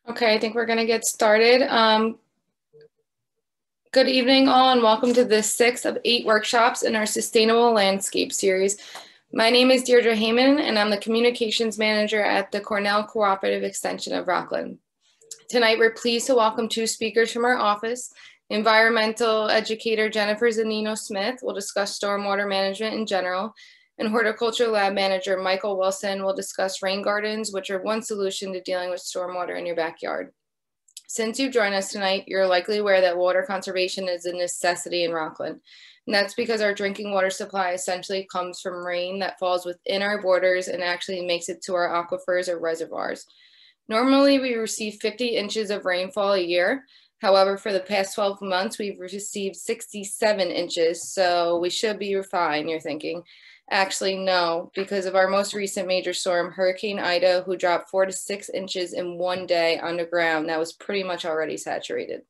Okay, I think we're going to get started. Good evening, all, and welcome to the 6th of 8 workshops in our Sustainable Landscape series. My name is Deirdre Heyman, and I'm the Communications Manager at the Cornell Cooperative Extension of Rockland. Tonight, we're pleased to welcome 2 speakers from our office. Environmental educator Jennifer Zunino-Smith will discuss stormwater management in general, and Horticulture Lab Manager Michael Wilson will discuss rain gardens, which are one solution to dealing with stormwater in your backyard. Since you've joined us tonight, you're likely aware that water conservation is a necessity in Rockland. And that's because our drinking water supply essentially comes from rain that falls within our borders and actually makes it to our aquifers or reservoirs. Normally, we receive 50 inches of rainfall a year. However, for the past 12 months, we've received 67 inches, so we should be fine, you're thinking. Actually, no, because of our most recent major storm, Hurricane Ida, who dropped 4 to 6 inches in one day on the ground that was pretty much already saturated.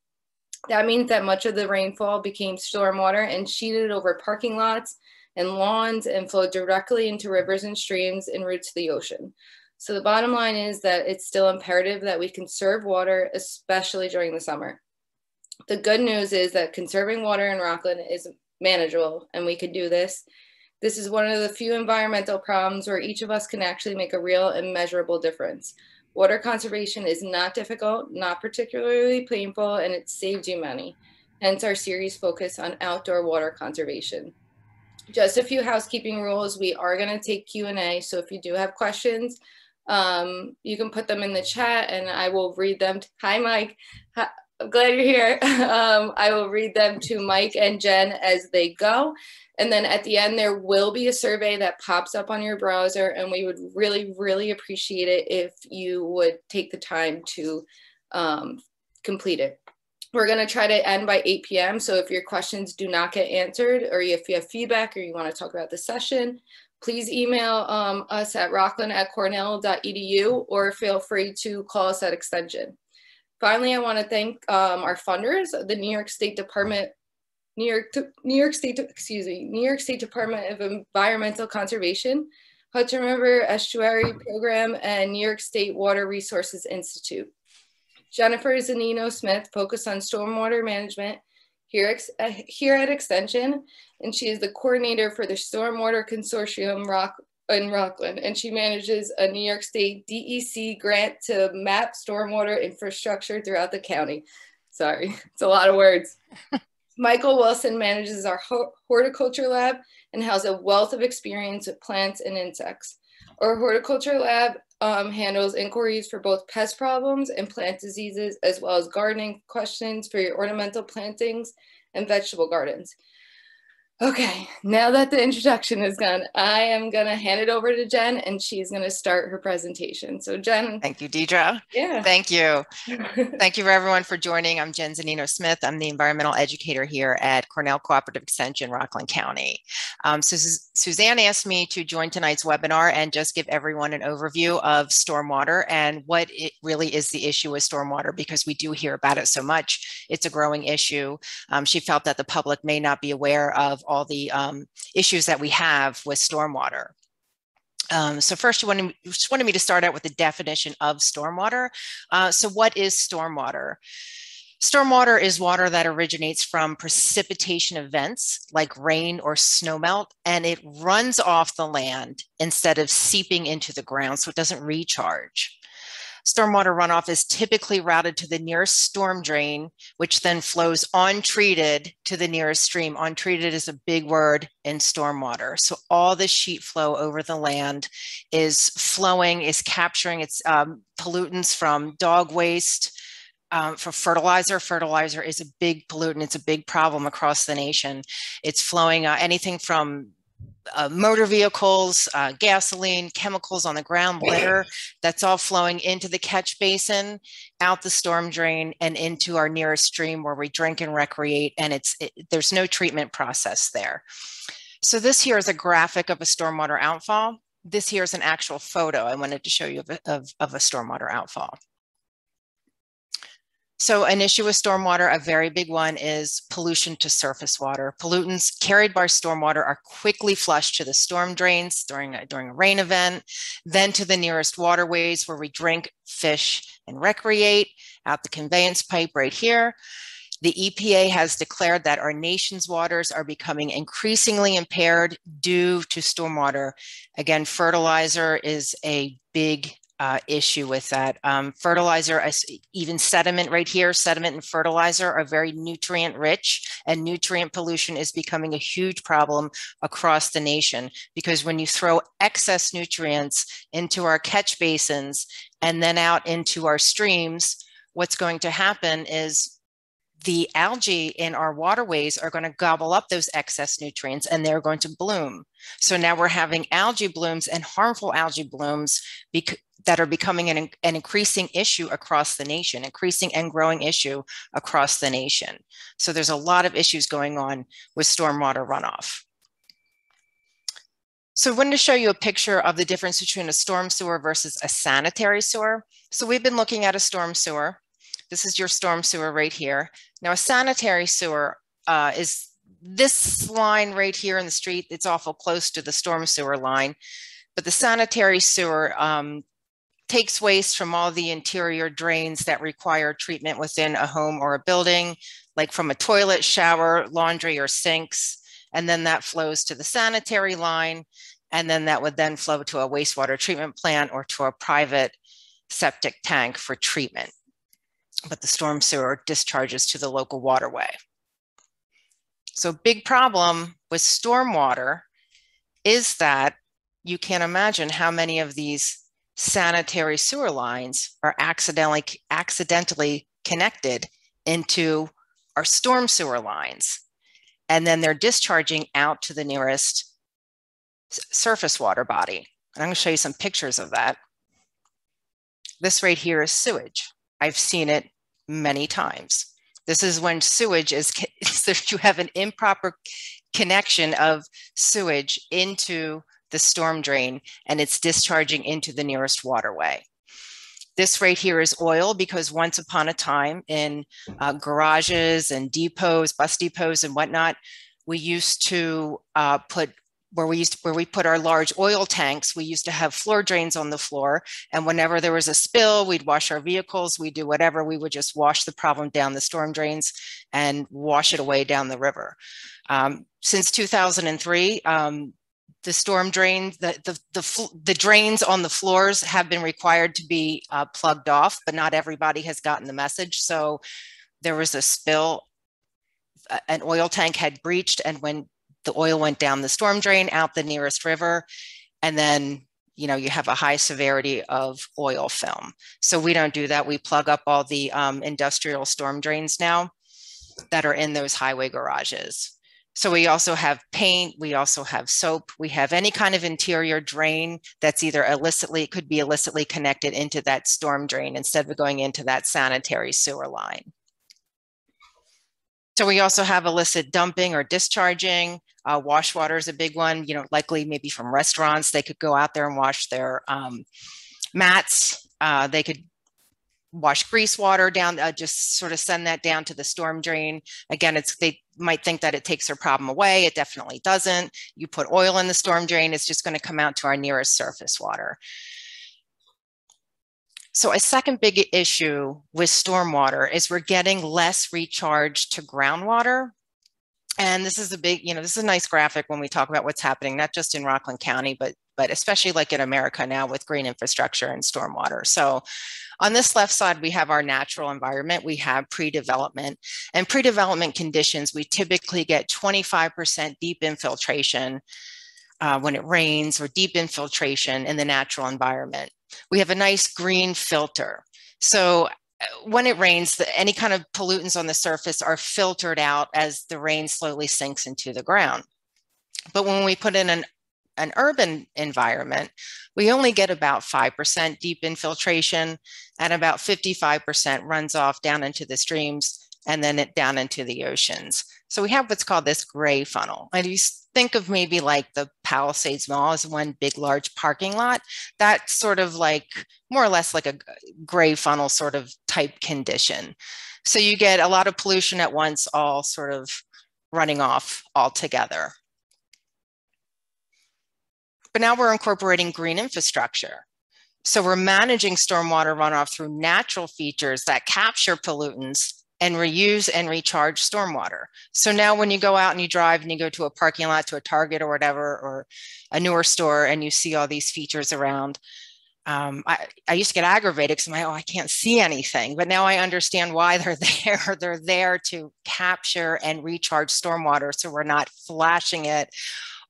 That means that much of the rainfall became stormwater and sheeted over parking lots and lawns and flowed directly into rivers and streams en route to the ocean. So the bottom line is that it's still imperative that we conserve water, especially during the summer. The good news is that conserving water in Rockland is manageable, and we can do this. This is one of the few environmental problems where each of us can actually make a real and measurable difference. Water conservation is not difficult, not particularly painful, and it saves you money. Hence our series focus on outdoor water conservation. Just a few housekeeping rules. We are going to take Q&A, so if you do have questions, you can put them in the chat and I will read them. Hi, Mike. I'm glad you're here. I will read them to Mike and Jen as they go. And then at the end, there will be a survey that pops up on your browser, and we would really, really appreciate it if you would take the time to complete it. We're going to try to end by 8 p.m. So if your questions do not get answered, or if you have feedback or you want to talk about the session, please email us at rockland@cornell.edu or feel free to call us at Extension. Finally, I want to thank our funders, the New York State Department of Environmental Conservation, Hudson River Estuary Program, and New York State Water Resources Institute. Jennifer Zunino-Smith focused on stormwater management here at Extension, and she is the coordinator for the Stormwater Consortium in Rockland, and she manages a New York State DEC grant to map stormwater infrastructure throughout the county. Sorry, it's a lot of words. Michael Wilson manages our horticulture lab and has a wealth of experience with plants and insects. Our horticulture lab handles inquiries for both pest problems and plant diseases, as well as gardening questions for your ornamental plantings and vegetable gardens. Okay, now that the introduction is done, I am gonna hand it over to Jen and she's gonna start her presentation. So Jen. Thank you, Deidre. Yeah. Thank you. Thank you everyone for joining. I'm Jen Zunino-Smith. I'm the environmental educator here at Cornell Cooperative Extension, Rockland County. So Suzanne asked me to join tonight's webinar and just give everyone an overview of stormwater and what it really is the issue with stormwater, because we do hear about it so much. It's a growing issue. She felt that the public may not be aware of all the issues that we have with stormwater. So first, you just wanted me to start out with the definition of stormwater. So what is stormwater? Stormwater is water that originates from precipitation events like rain or snowmelt, and it runs off the land instead of seeping into the ground, so it doesn't recharge. Stormwater runoff is typically routed to the nearest storm drain, which then flows untreated to the nearest stream. Untreated is a big word in stormwater. So all the sheet flow over the land is flowing, is capturing its pollutants from dog waste. For fertilizer, fertilizer is a big pollutant. It's a big problem across the nation. It's flowing anything from motor vehicles, gasoline, chemicals on the ground, litter, that's all flowing into the catch basin, out the storm drain, and into our nearest stream where we drink and recreate, and there's no treatment process there. So this here is a graphic of a stormwater outfall. This here is an actual photo I wanted to show you of a stormwater outfall. So an issue with stormwater, a very big one, is pollution to surface water. Pollutants carried by stormwater are quickly flushed to the storm drains during a rain event, then to the nearest waterways where we drink, fish, and recreate, out the conveyance pipe right here. The EPA has declared that our nation's waters are becoming increasingly impaired due to stormwater. Again, fertilizer is a big issue with that. Fertilizer, even sediment right here, sediment and fertilizer are very nutrient rich, and nutrient pollution is becoming a huge problem across the nation, because when you throw excess nutrients into our catch basins and then out into our streams, what's going to happen is the algae in our waterways are going to gobble up those excess nutrients and they're going to bloom. So now we're having algae blooms and harmful algae blooms that are becoming an increasing issue across the nation, increasing and growing issue across the nation. So there's a lot of issues going on with stormwater runoff. So I wanted to show you a picture of the difference between a storm sewer versus a sanitary sewer. So we've been looking at a storm sewer. This is your storm sewer right here. Now, a sanitary sewer is this line right here in the street. It's awful close to the storm sewer line, but the sanitary sewer takes waste from all the interior drains that require treatment within a home or a building, like from a toilet, shower, laundry, or sinks, and then that flows to the sanitary line, and then that would then flow to a wastewater treatment plant or to a private septic tank for treatment. But the storm sewer discharges to the local waterway. So big problem with stormwater is that you can't imagine how many of these sanitary sewer lines are accidentally connected into our storm sewer lines. And then they're discharging out to the nearest surface water body. And I'm going to show you some pictures of that. This right here is sewage. I've seen it many times. This is when sewage is, you have an improper connection of sewage into the storm drain, and it's discharging into the nearest waterway. This right here is oil, because once upon a time in garages and depots, bus depots and whatnot, we used to where we put our large oil tanks, we used to have floor drains on the floor. And whenever there was a spill, we'd wash our vehicles, we'd do whatever, we would just wash the problem down the storm drains and wash it away down the river. Since 2003, the storm drains, the drains on the floors have been required to be plugged off, but not everybody has gotten the message. So there was a spill, an oil tank had breached, and when the oil went down the storm drain out the nearest river, and then you have a high severity of oil film. So we don't do that. We plug up all the industrial storm drains now that are in those highway garages. So we also have paint, we also have soap, we have any kind of interior drain that's either could be illicitly connected into that storm drain instead of going into that sanitary sewer line. So we also have illicit dumping or discharging. Wash water is a big one, likely maybe from restaurants. They could go out there and wash their mats. They could wash grease water down, just sort of send that down to the storm drain. Again, they might think that it takes their problem away. It definitely doesn't. You put oil in the storm drain, it's just going to come out to our nearest surface water. So a second big issue with stormwater is we're getting less recharge to groundwater. And this is a big, this is a nice graphic when we talk about what's happening, not just in Rockland County, but especially like in America now with green infrastructure and stormwater. So on this left side, we have our natural environment. We have pre-development, and pre-development conditions, we typically get 25% deep infiltration when it rains, or deep infiltration in the natural environment. We have a nice green filter. So when it rains, any kind of pollutants on the surface are filtered out as the rain slowly sinks into the ground. But when we put in an urban environment, we only get about 5% deep infiltration, and about 55% runs off down into the streams and then down into the oceans. So we have what's called this gray funnel. And you think of maybe like the Palisades Mall as one big, large parking lot. That's sort of like more or less like a gray funnel sort of type condition. So you get a lot of pollution at once, all sort of running off all together. But now we're incorporating green infrastructure. So we're managing stormwater runoff through natural features that capture pollutants and reuse and recharge stormwater. So now when you go out and you drive and you go to a parking lot, to a Target or whatever, or a newer store, and you see all these features around, I used to get aggravated because I'm like, oh, I can't see anything. But now I understand why they're there. They're there to capture and recharge stormwater, so we're not flashing it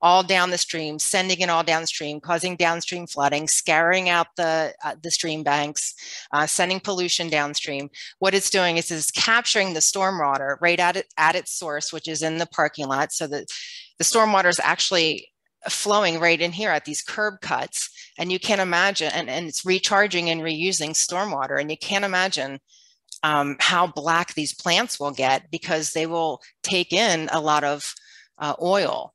all down the stream, sending it all downstream, causing downstream flooding, scarring out the stream banks, sending pollution downstream. What it's doing is it's capturing the stormwater right at its source, which is in the parking lot, so that the stormwater is actually flowing right in here at these curb cuts. And you can't imagine, and it's recharging and reusing stormwater. And you can't imagine how black these plants will get, because they will take in a lot of oil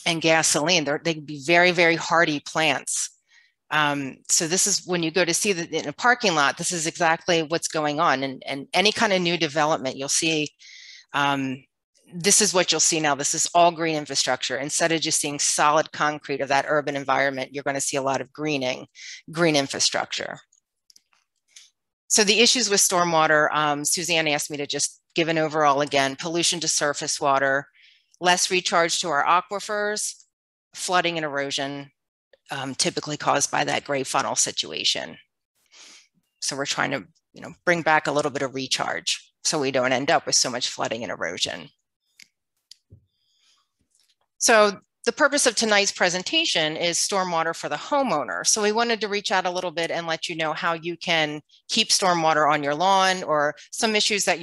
and gasoline. They can be very, very hardy plants. So this is when you go to see that in a parking lot, this is exactly what's going on. And any kind of new development, you'll see, this is what you'll see now. This is all green infrastructure. Instead of just seeing solid concrete of that urban environment, you're going to see a lot of green infrastructure. So the issues with stormwater, Suzanne asked me to just give an overall again: pollution to surface water, less recharge to our aquifers, flooding and erosion, typically caused by that gray funnel situation. So we're trying to, bring back a little bit of recharge so we don't end up with so much flooding and erosion. So the purpose of tonight's presentation is stormwater for the homeowner. So we wanted to reach out a little bit and let you know how you can keep stormwater on your lawn, or some issues that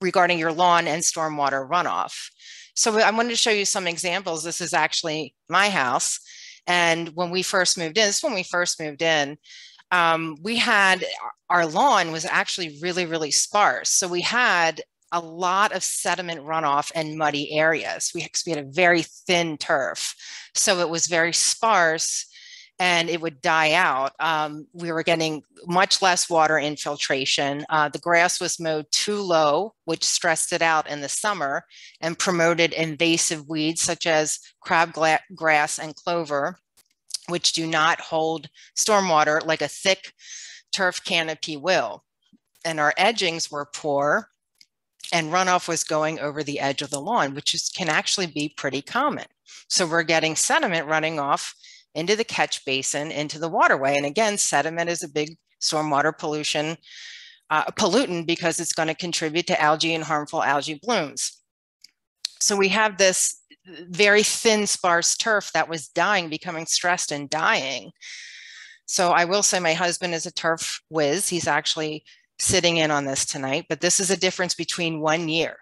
regarding your lawn and stormwater runoff. So I wanted to show you some examples. This is actually my house. And when we first moved in, we had, our lawn was actually really, really sparse. So we had a lot of sediment runoff and muddy areas. We had a very thin turf. So it was very sparse and it would die out. We were getting much less water infiltration. The grass was mowed too low, which stressed it out in the summer and promoted invasive weeds such as crabgrass and clover, which do not hold stormwater like a thick turf canopy will. And our edgings were poor, and runoff was going over the edge of the lawn, which can actually be pretty common. So we're getting sediment running off into the catch basin, into the waterway. And again, sediment is a big stormwater pollutant because it's going to contribute to algae and harmful algae blooms. So we have this very thin, sparse turf that was dying, becoming stressed and dying. So I will say my husband is a turf whiz. He's actually sitting in on this tonight, but this is a difference between 1 year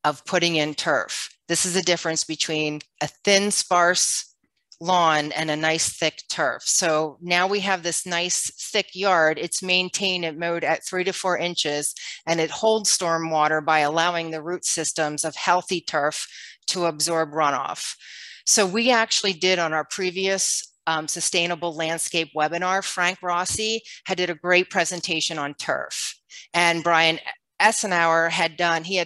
of putting in turf. This is a difference between a thin, sparse lawn and a nice thick turf. So now we have this nice thick yard. It's maintained and mowed at 3 to 4 inches, and it holds stormwater by allowing the root systems of healthy turf to absorb runoff. So we actually did on our previous sustainable landscape webinar, Frank Rossi did a great presentation on turf, and Brian Essenauer had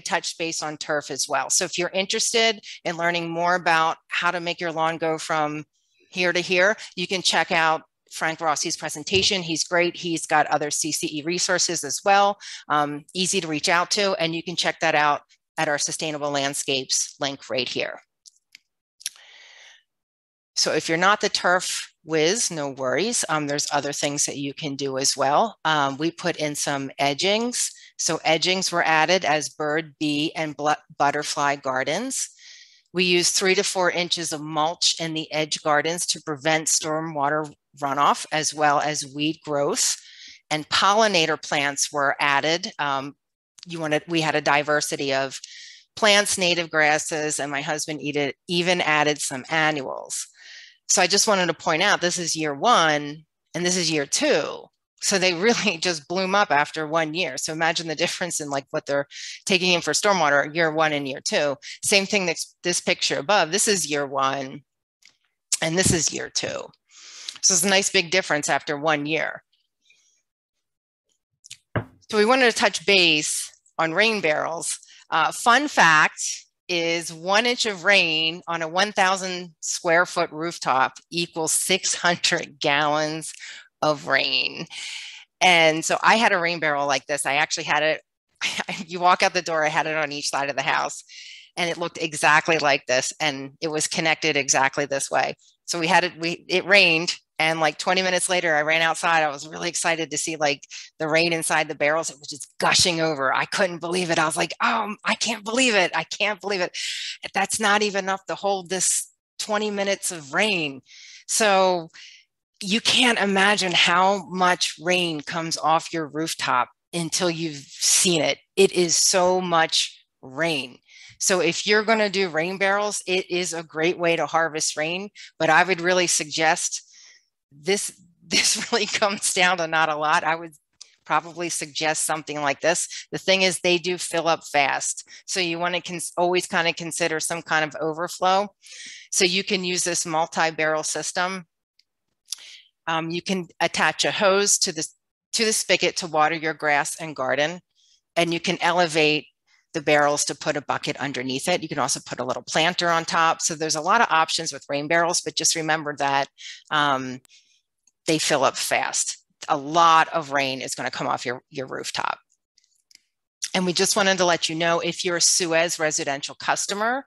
touched base on turf as well. So if you're interested in learning more about how to make your lawn go from here to here, you can check out Frank Rossi's presentation. He's great. He's got other CCE resources as well, easy to reach out to, and you can check that out at our Sustainable Landscapes link right here. So if you're not the turf whiz, no worries. There's other things that you can do as well. We put in some edgings. So edgings were added as bird, bee, and butterfly gardens. We use 3 to 4 inches of mulch in the edge gardens to prevent stormwater runoff as well as weed growth. And pollinator plants were added. We had a diversity of plants, native grasses, and my husband even added some annuals. So I just wanted to point out, this is year 1 and this is year 2. So they really just bloom up after 1 year. So imagine the difference in like what they're taking in for stormwater year 1 and year 2. Same thing, this picture above, this is year 1 and this is year 2. So it's a nice big difference after 1 year. So we wanted to touch base on rain barrels. Fun fact is 1 inch of rain on a 1,000 square foot rooftop equals 600 gallons of rain. And so I had a rain barrel like this. I actually had it, you walk out the door, I had it on each side of the house, and it looked exactly like this. And it was connected exactly this way. So we had it, it rained. And like 20 minutes later, I ran outside. I was really excited to see like the rain inside the barrels. It was just gushing over. I couldn't believe it. I was like, oh, I can't believe it. I can't believe it. That's not even enough to hold this 20 minutes of rain. So you can't imagine how much rain comes off your rooftop until you've seen it. It is so much rain. So if you're going to do rain barrels, it is a great way to harvest rain, but I would really suggest this really comes down to not a lot. I would probably suggest something like this. The thing is, they do fill up fast. So you want to always kind of consider some kind of overflow. So you can use this multi-barrel system. You can attach a hose to the spigot to water your grass and garden, and you can elevate the barrels to put a bucket underneath it. You can also put a little planter on top. So there's a lot of options with rain barrels, but just remember that they fill up fast. A lot of rain is going to come off your rooftop. And we just wanted to let you know, if you're a Suez residential customer,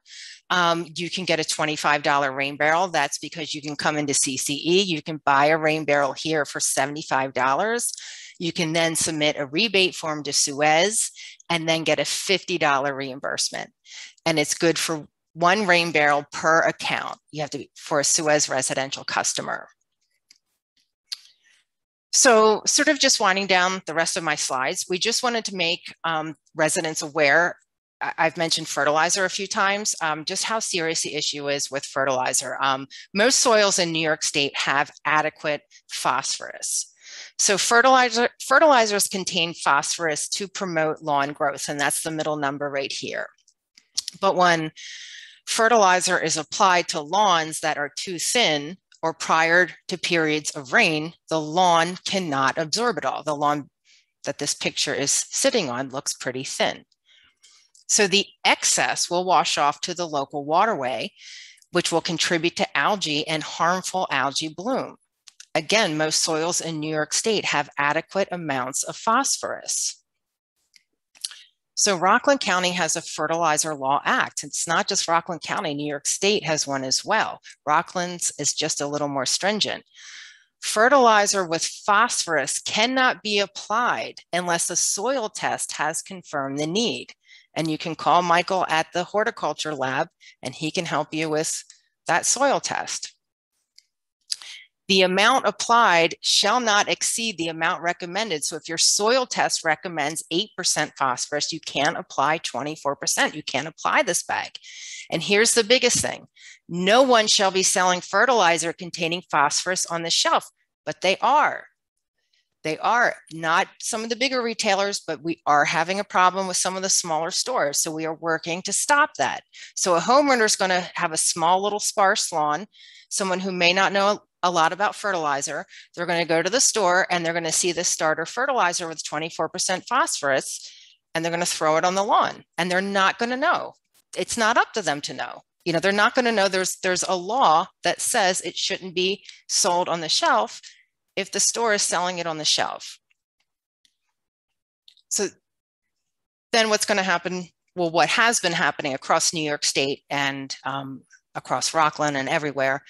you can get a $25 rain barrel. That's because you can come into CCE. You can buy a rain barrel here for $75. You can then submit a rebate form to Suez and then get a $50 reimbursement. And it's good for 1 rain barrel per account. You have to be for a Suez residential customer. So sort of just winding down the rest of my slides, we just wanted to make residents aware. I've mentioned fertilizer a few times, just how serious the issue is with fertilizer. Most soils in New York State have adequate phosphorus. So fertilizers contain phosphorus to promote lawn growth, and that's the middle number right here. But when fertilizer is applied to lawns that are too thin or prior to periods of rain, the lawn cannot absorb it all. The lawn that this picture is sitting on looks pretty thin. So the excess will wash off to the local waterway, which will contribute to algae and harmful algae bloom. Again, most soils in New York State have adequate amounts of phosphorus. So Rockland County has a Fertilizer Law Act. It's not just Rockland County, New York State has one as well. Rockland's is just a little more stringent. Fertilizer with phosphorus cannot be applied unless a soil test has confirmed the need. And you can call Michael at the Horticulture Lab and he can help you with that soil test. The amount applied shall not exceed the amount recommended. So if your soil test recommends 8% phosphorus, you can't apply 24%. You can't apply this bag. And here's the biggest thing. No one shall be selling fertilizer containing phosphorus on the shelf, but they are. They are not some of the bigger retailers, but we are having a problem with some of the smaller stores. So we are working to stop that. So a homeowner is going to have a small little sparse lawn, someone who may not know a lot about fertilizer. They're going to go to the store and they're going to see this starter fertilizer with 24% phosphorus, and they're going to throw it on the lawn, and they're not going to know. It's not up to them to know. You know, they're not going to know there's a law that says it shouldn't be sold on the shelf if the store is selling it on the shelf. So then what's going to happen? Well, what has been happening across New York State and across Rockland and everywhere,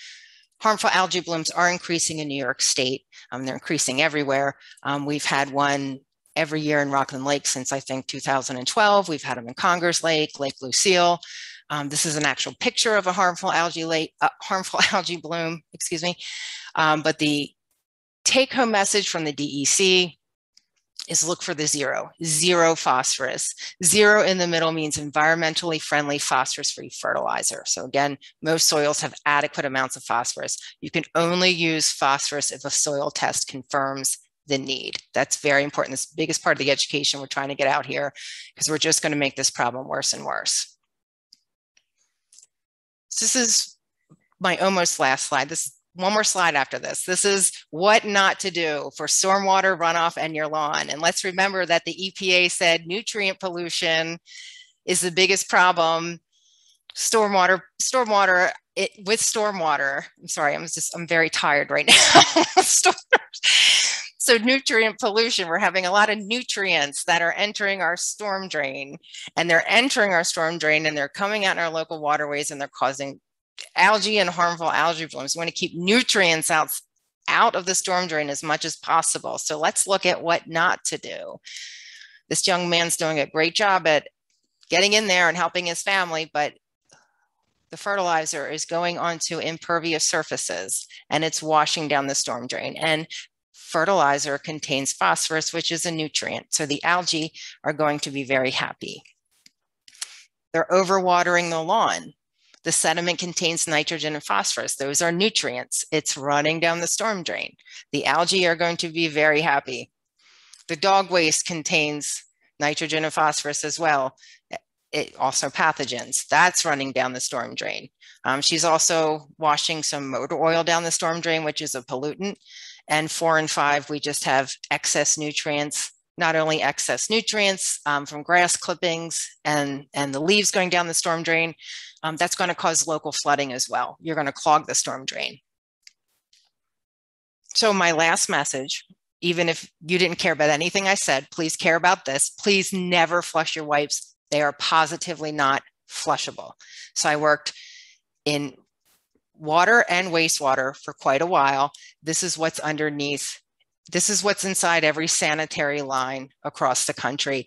harmful algae blooms are increasing in New York State. They're increasing everywhere. We've had one every year in Rockland Lake since I think 2012. We've had them in Congers Lake, Lake Lucille. This is an actual picture of a harmful algae bloom, excuse me. But the take-home message from the DEC is look for the zero phosphorus. Zero in the middle means environmentally friendly phosphorus-free fertilizer. So again, most soils have adequate amounts of phosphorus. You can only use phosphorus if a soil test confirms the need. That's very important. This biggest part of the education we're trying to get out here, because we're just going to make this problem worse and worse. So this is my almost last slide. This is one more slide after this. This is what not to do for stormwater runoff and your lawn. And let's remember that the EPA said nutrient pollution is the biggest problem. Stormwater, with stormwater, I'm sorry, I'm very tired right now. So nutrient pollution, we're having a lot of nutrients that are entering our storm drain, and they're entering our storm drain and they're coming out in our local waterways and they're causing algae and harmful algae blooms. We want to keep nutrients out of the storm drain as much as possible. So let's look at what not to do. This young man's doing a great job at getting in there and helping his family, but the fertilizer is going onto impervious surfaces and it's washing down the storm drain. And fertilizer contains phosphorus, which is a nutrient. So the algae are going to be very happy. They're overwatering the lawn. The sediment contains nitrogen and phosphorus. Those are nutrients. It's running down the storm drain. The algae are going to be very happy. The dog waste contains nitrogen and phosphorus as well. It also pathogens. That's running down the storm drain. She's also washing some motor oil down the storm drain, which is a pollutant. And 4 and 5, we just have excess nutrients, not only excess nutrients from grass clippings and the leaves going down the storm drain, that's going to cause local flooding as well. You're going to clog the storm drain. So my last message, even if you didn't care about anything I said, please care about this. Please never flush your wipes. They are positively not flushable. So I worked in water and wastewater for quite a while. This is what's underneath. This is what's inside every sanitary line across the country.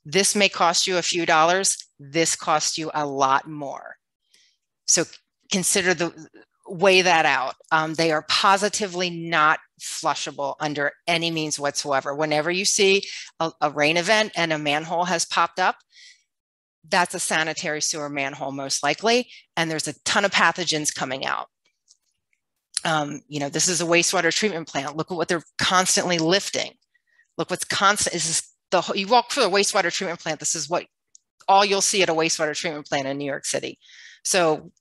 This may cost you a few dollars. This costs you a lot more. So weigh that out. They are positively not flushable under any means whatsoever. Whenever you see a rain event and a manhole has popped up, that's a sanitary sewer manhole most likely, and there's a ton of pathogens coming out. This is a wastewater treatment plant. Look at what they're constantly lifting. Look what's constant. You walk through a wastewater treatment plant, this is what all you'll see at a wastewater treatment plant in New York City. So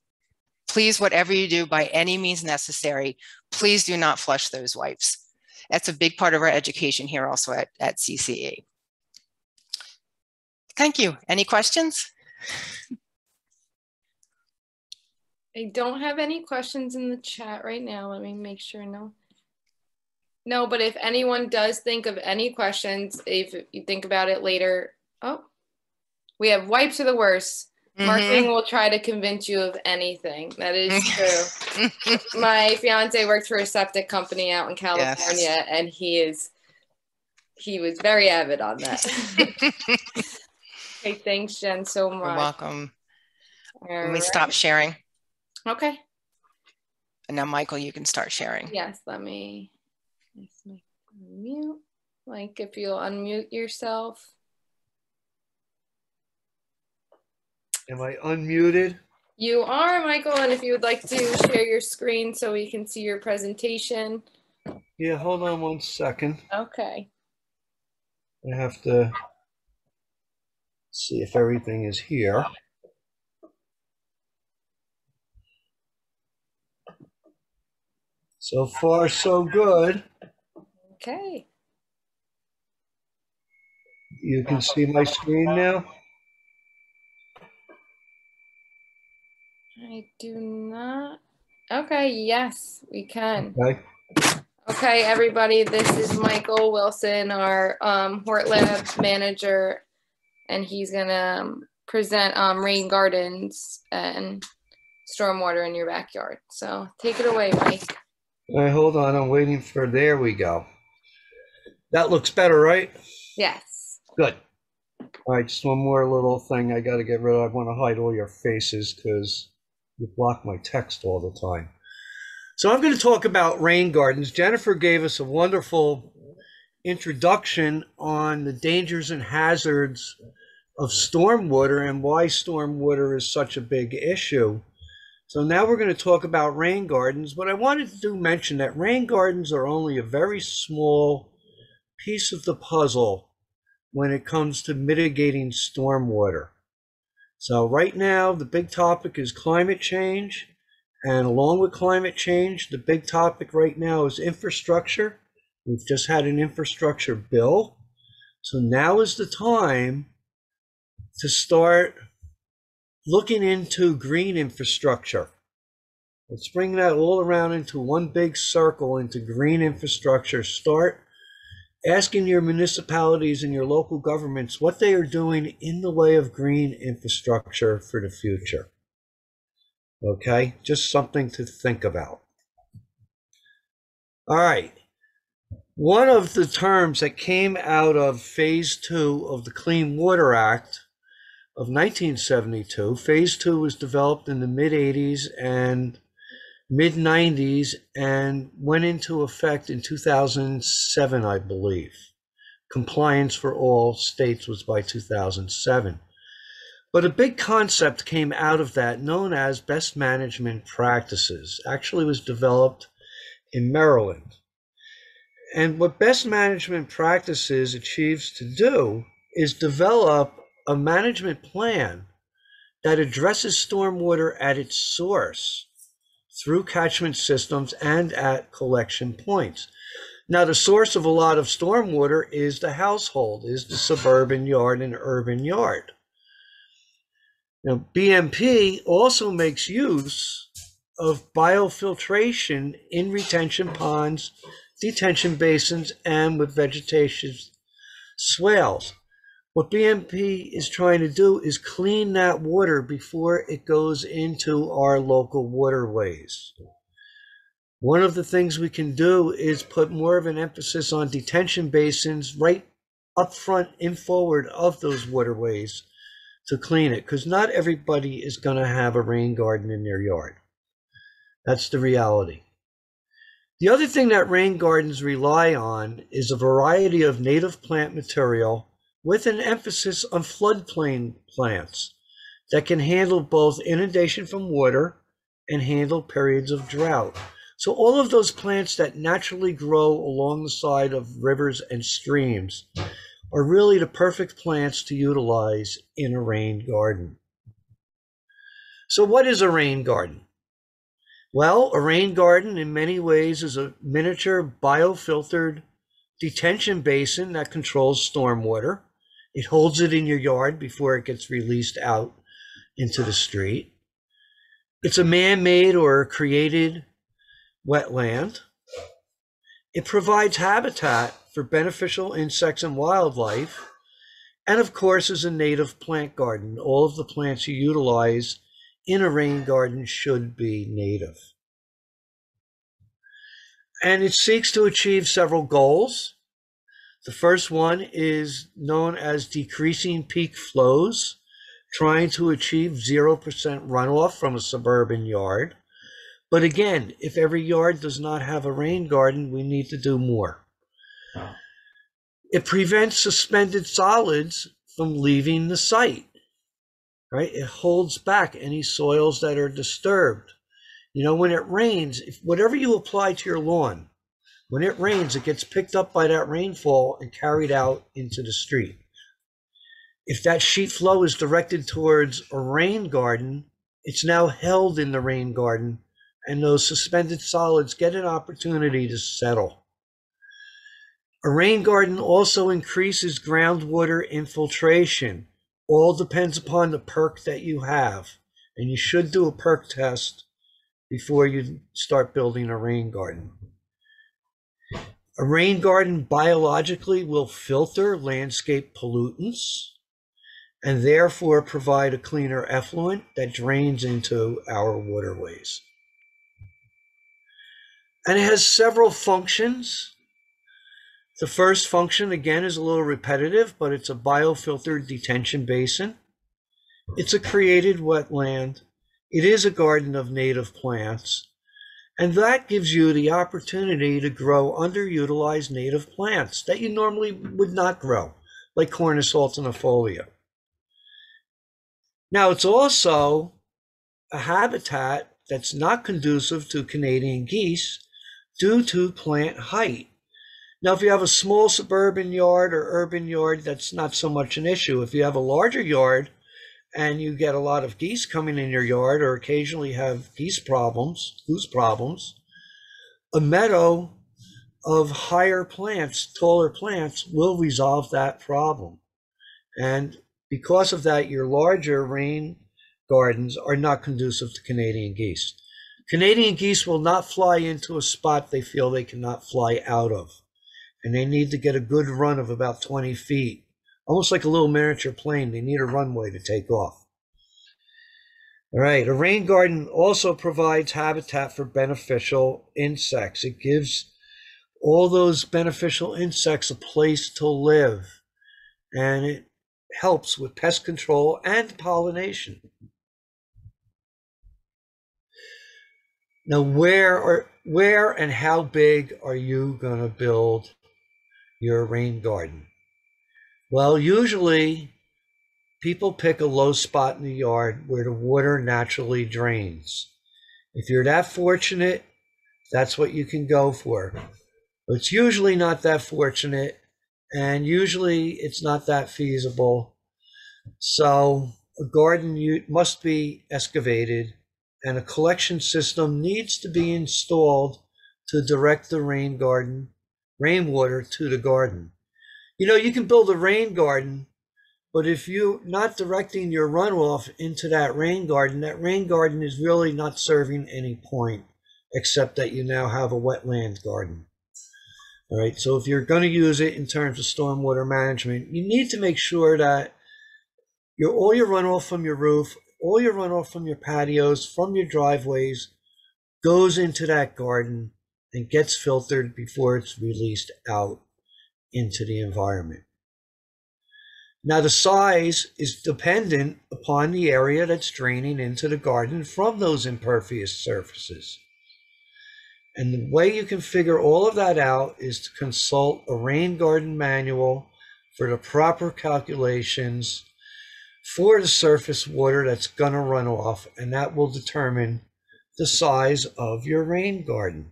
please, whatever you do by any means necessary, please do not flush those wipes. That's a big part of our education here also at CCE. Thank you. Any questions? I don't have any questions in the chat right now. Let me make sure. No, but if anyone does think of any questions, if you think about it later. Oh, we have wipes are the worst. Marketing will try to convince you of anything. That is true. My fiance works for a septic company out in California, yes. And he was very avid on that. Okay, thanks, Jen, so much. You're welcome. Let me stop sharing. Okay. And now, Michael, you can start sharing. Yes, let me unmute. Like, if you'll unmute yourself. Am I unmuted? You are, Michael, and if you would like to share your screen so we can see your presentation. Yeah, hold on 1 second. Okay. I have to see if everything is here. So far, so good. Okay. You can see my screen now? I do not. Okay, yes, we can. Okay. Okay, everybody, this is Michael Wilson, our Hort Lab manager, and he's gonna present rain gardens and stormwater in your backyard. So take it away, Mike. All right, hold on, I'm waiting for, there we go. That looks better, right? Yes. Good. All right, just one more little thing I gotta get rid of. I wanna hide all your faces because you block my text all the time. So I'm going to talk about rain gardens. Jennifer gave us a wonderful introduction on the dangers and hazards of stormwater and why stormwater is such a big issue. So now we're going to talk about rain gardens, but I wanted to mention that rain gardens are only a very small piece of the puzzle when it comes to mitigating stormwater. So right now, the big topic is climate change. And along with climate change, the big topic right now is infrastructure. We've just had an infrastructure bill. So now is the time to start looking into green infrastructure. Let's bring that all around into one big circle into green infrastructure. Start asking your municipalities and your local governments what they are doing in the way of green infrastructure for the future. Okay, just something to think about. All right. One of the terms that came out of Phase 2 of the Clean Water Act of 1972, Phase 2 was developed in the mid-80s and mid-90s and went into effect in 2007, I believe. Compliance for all states was by 2007. But a big concept came out of that known as best management practices. Actually was developed in Maryland. And what best management practices achieves to do is develop a management plan that addresses stormwater at its source through catchment systems and at collection points. Now, the source of a lot of stormwater is the household, is the suburban yard and urban yard. Now, BMP also makes use of biofiltration in retention ponds, detention basins, and with vegetation swales. What BMP is trying to do is clean that water before it goes into our local waterways. One of the things we can do is put more of an emphasis on detention basins right up front and forward of those waterways to clean it, because not everybody is going to have a rain garden in their yard. That's the reality. The other thing that rain gardens rely on is a variety of native plant material with an emphasis on floodplain plants that can handle both inundation from water and handle periods of drought. So all of those plants that naturally grow along the side of rivers and streams are really the perfect plants to utilize in a rain garden. So what is a rain garden? Well, a rain garden in many ways is a miniature biofiltered detention basin that controls stormwater. It holds it in your yard before it gets released out into the street. It's a man-made or created wetland. It provides habitat for beneficial insects and wildlife, and of course is a native plant garden. All of the plants you utilize in a rain garden should be native. And it seeks to achieve several goals. The first one is known as decreasing peak flows, trying to achieve 0% runoff from a suburban yard. But again, if every yard does not have a rain garden, we need to do more. It prevents suspended solids from leaving the site, right? It holds back any soils that are disturbed. You know, when it rains, if whatever you apply to your lawn, when it rains, it gets picked up by that rainfall and carried out into the street. If that sheet flow is directed towards a rain garden, it's now held in the rain garden, and those suspended solids get an opportunity to settle. A rain garden also increases groundwater infiltration. All depends upon the perk that you have, and you should do a perk test before you start building a rain garden. A rain garden biologically will filter landscape pollutants and therefore provide a cleaner effluent that drains into our waterways. And it has several functions. The first function, again, is a little repetitive, but it's a biofiltered detention basin. It's a created wetland. It is a garden of native plants. And that gives you the opportunity to grow underutilized native plants that you normally would not grow, like Cornus altinifolia. Now, it's also a habitat that's not conducive to Canadian geese due to plant height. Now, if you have a small suburban yard or urban yard, that's not so much an issue. If you have a larger yard and you get a lot of geese coming in your yard, or occasionally have goose problems, a meadow of higher plants, taller plants, will resolve that problem. And because of that, your larger rain gardens are not conducive to Canadian geese. Canadian geese will not fly into a spot they feel they cannot fly out of. And they need to get a good run of about 20 feet. Almost like a little miniature plane. They need a runway to take off. All right, a rain garden also provides habitat for beneficial insects. It gives all those beneficial insects a place to live. And it helps with pest control and pollination. Now, where and how big are you going to build your rain garden? Well, usually people pick a low spot in the yard where the water naturally drains. If you're that fortunate, that's what you can go for. But it's usually not that fortunate, and usually it's not that feasible. So a garden must be excavated, and a collection system needs to be installed to direct the rainwater to the garden. You know, you can build a rain garden, but if you're not directing your runoff into that rain garden is really not serving any point, except that you now have a wetland garden. All right, so if you're going to use it in terms of stormwater management, you need to make sure that all your runoff from your roof, all your runoff from your patios, from your driveways, goes into that garden and gets filtered before it's released out into the environment. Now, the size is dependent upon the area that's draining into the garden from those impervious surfaces. And the way you can figure all of that out is to consult a rain garden manual for the proper calculations for the surface water that's going to run off, and that will determine the size of your rain garden.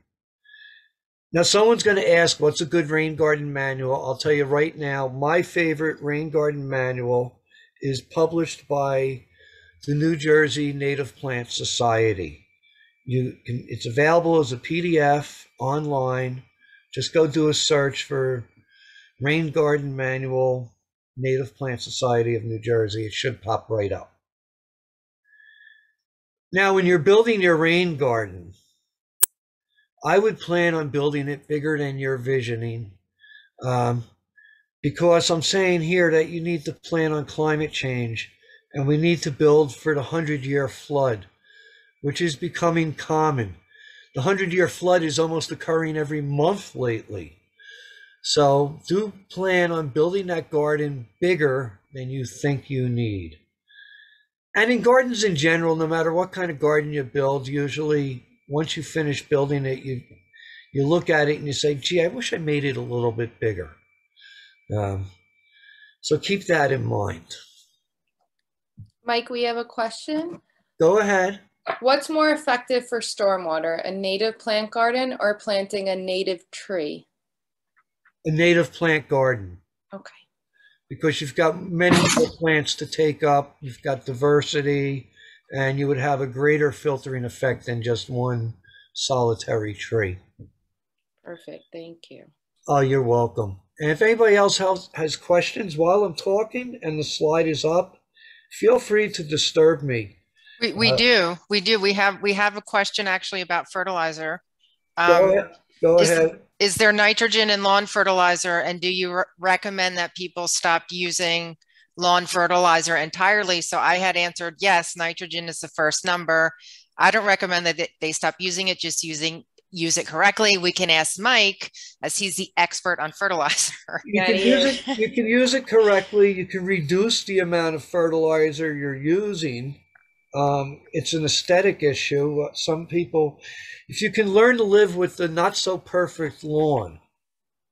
Now, someone's going to ask, what's a good rain garden manual? I'll tell you right now, my favorite rain garden manual is published by the New Jersey Native Plant Society. It's available as a PDF online. Just go do a search for Rain Garden Manual, Native Plant Society of New Jersey. It should pop right up. Now, when you're building your rain garden, I would plan on building it bigger than you're visioning, because I'm saying here that you need to plan on climate change, and we need to build for the 100-year flood, which is becoming common. The 100-year flood is almost occurring every month lately. So do plan on building that garden bigger than you think you need. And in gardens in general, no matter what kind of garden you build, usually once you finish building it, you look at it and you say, gee, I wish I made it a little bit bigger. So keep that in mind. Mike, we have a question. Go ahead. What's more effective for stormwater, a native plant garden or planting a native tree? A native plant garden. Okay. Because you've got many more plants to take up, you've got diversity, and you would have a greater filtering effect than just one solitary tree. Perfect, thank you. Oh, you're welcome. And if anybody else has questions while I'm talking and the slide is up, feel free to disturb me. We do. We have a question actually about fertilizer. Go ahead. Is there nitrogen in lawn fertilizer, and do you recommend that people stop using lawn fertilizer entirely? So I had answered yes, nitrogen is the first number. I don't recommend that they stop using it, just use it correctly. We can ask Mike, as he's the expert on fertilizer. You can use it correctly. You can reduce the amount of fertilizer you're using. It's an aesthetic issue. Some people, if you can learn to live with the not so perfect lawn,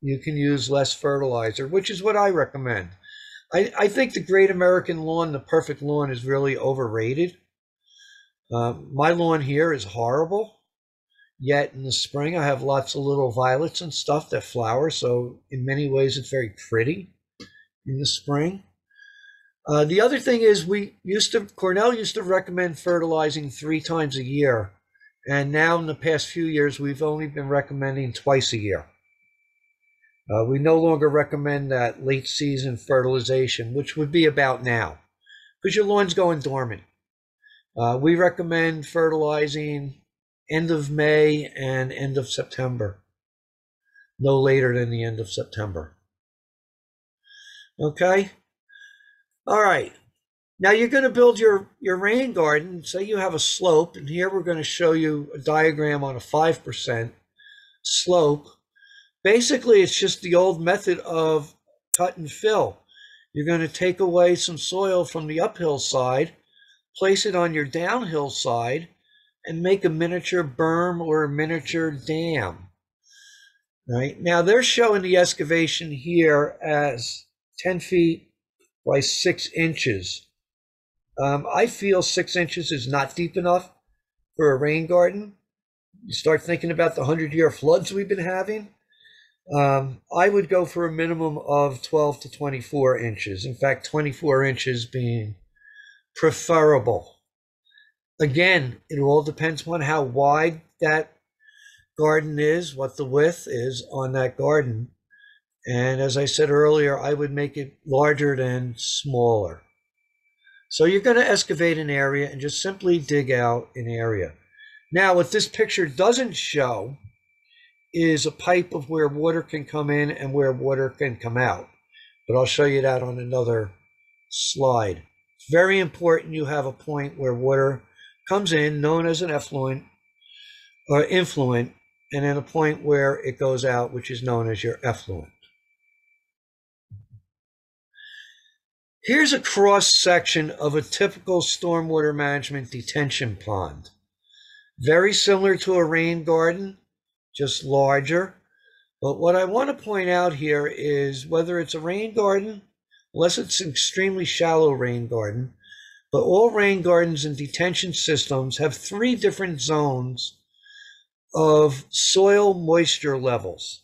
you can use less fertilizer, which is what I recommend. I think the Great American Lawn, the perfect lawn, is really overrated. My lawn here is horrible, yet in the spring I have lots of little violets and stuff that flower, so in many ways it's very pretty in the spring. The other thing is Cornell used to recommend fertilizing 3 times a year. And now in the past few years, we've only been recommending twice a year. We no longer recommend that late season fertilization, which would be about now, because your lawn's going dormant. We recommend fertilizing end of May and end of September, no later than the end of September. Okay? All right. Now you're going to build your rain garden. Say you have a slope, and here we're going to show you a diagram on a 5% slope. Basically, it's just the old method of cut and fill. You're going to take away some soil from the uphill side, place it on your downhill side, and make a miniature berm or a miniature dam. Right? Now they're showing the excavation here as 10 feet by 6 inches. I feel 6 inches is not deep enough for a rain garden. You start thinking about the 100-year floods we've been having. I would go for a minimum of 12 to 24 inches. In fact, 24 inches being preferable. Again, it all depends on how wide that garden is, what the width is on that garden. And as I said earlier, I would make it larger than smaller. So you're going to excavate an area and just simply dig out an area. Now, what this picture doesn't show is a pipe of where water can come in and where water can come out. But I'll show you that on another slide. It's very important you have a point where water comes in, known as an effluent or influent, and then a point where it goes out, which is known as your effluent. Here's a cross-section of a typical stormwater management detention pond. Very similar to a rain garden, just larger. But what I want to point out here is whether it's a rain garden, unless it's an extremely shallow rain garden, but all rain gardens and detention systems have 3 different zones of soil moisture levels.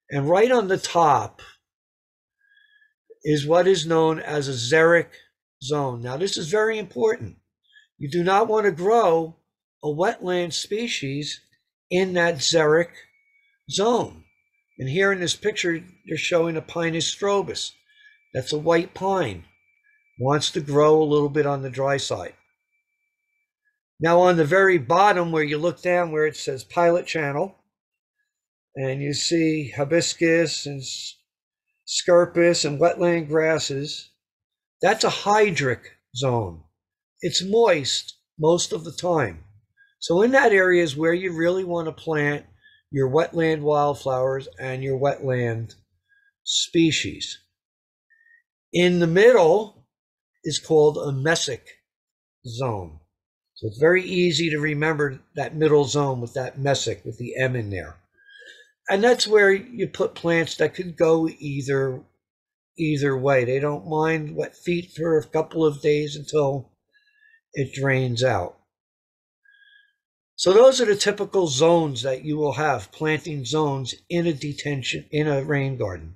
And right on the top is what is known as a xeric zone. Now, this is very important. You do not want to grow a wetland species in that xeric zone. And here in this picture, they're showing a Pinus strobus. That's a white pine. Wants to grow a little bit on the dry side. Now, on the very bottom, where you look down where it says pilot channel, and you see hibiscus and scirpus and wetland grasses, that's a hydric zone. It's moist most of the time. So in that area is where you really want to plant your wetland wildflowers and your wetland species. In the middle is called a Messick Zone. So it's very easy to remember that middle zone with that Messick, with the M in there. And that's where you put plants that could go either way. They don't mind wet feet for a couple of days until it drains out. So those are the typical zones that you will have, planting zones in a rain garden.